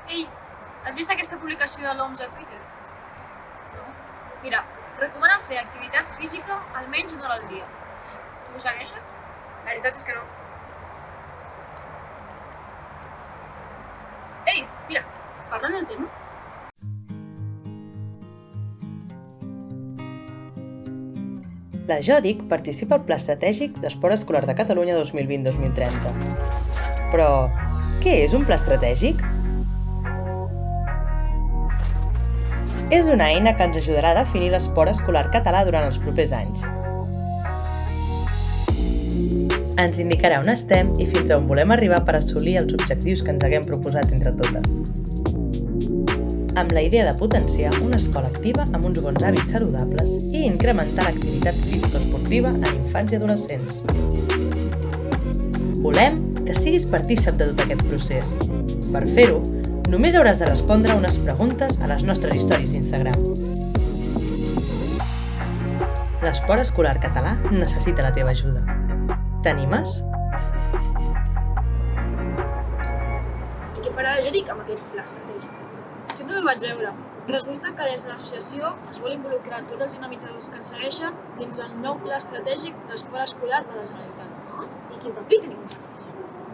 Ei, has vist aquesta publicació de l'OMS a Twitter? No? Mira, recomanen fer activitat física almenys una hora al dia. Tu ho segueixes? La veritat és que no. Ei, mira, parlant del tema. La JODIC participa al Pla Estratègic d'Esport Escolar de Catalunya 2020-2030. Però, què és un pla estratègic? És una eina que ens ajudarà a definir l'esport escolar català durant els propers anys. Ens indicarà on estem i fins a on volem arribar per assolir els objectius que ens haguem proposat entre totes. Amb la idea de potenciar una escola activa amb uns bons hàbits saludables i incrementar l'activitat física-esportiva en infants i adolescents. Volem que siguis partícip de tot aquest procés. Per fer-ho, només hauràs de respondre unes preguntes a les nostres històries d'Instagram. L'esport escolar català necessita la teva ajuda. T'animes? I què farà la JODIC amb aquest pla estratègic? Jo també ho vaig veure. Resulta que des de l'associació es vol involucrar tots els dinamitzadors que ens segueixen dins el nou pla estratègic d'esport escolar de la Generalitat. I quin paper tenim nosaltres?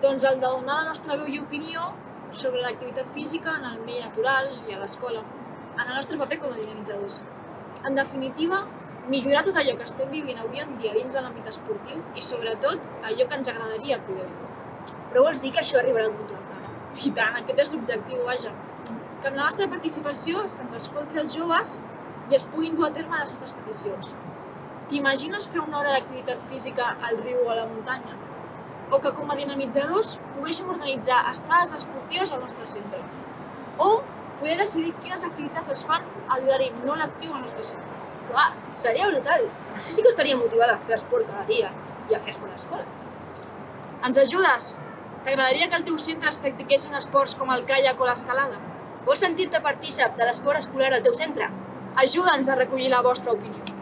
Doncs el de donar la nostra veu i opinió sobre l'activitat física en el medi natural i a l'escola, en el nostre paper com a dinamitzadors. En definitiva, millorar tot allò que estem vivint avui en dia dins de l'àmbit esportiu i, sobretot, allò que ens agradaria poder viure. Però vols dir que això arribarà al futur encara? I tant, aquest és l'objectiu, vaja. Que amb la nostra participació se'ns escolti els joves i es puguin dur a terme les nostres peticions. T'imagines fer una hora d'activitat física al riu o a la muntanya? O que com a dinamitzadors poguéssim organitzar estades esportives al nostre centre? O poder decidir quines activitats es fan a l'horari no lectiu al nostre centre? Uah, seria brutal! Això sí que estaria motivada a fer esport cada dia i a fer esport a l'escola. Ens ajudes? T'agradaria que al teu centre es practiquessin esports com el caiac o l'escalada? Vols sentir-te partícip de l'esport escolar al teu centre? Ajuda'ns a recollir la vostra opinió.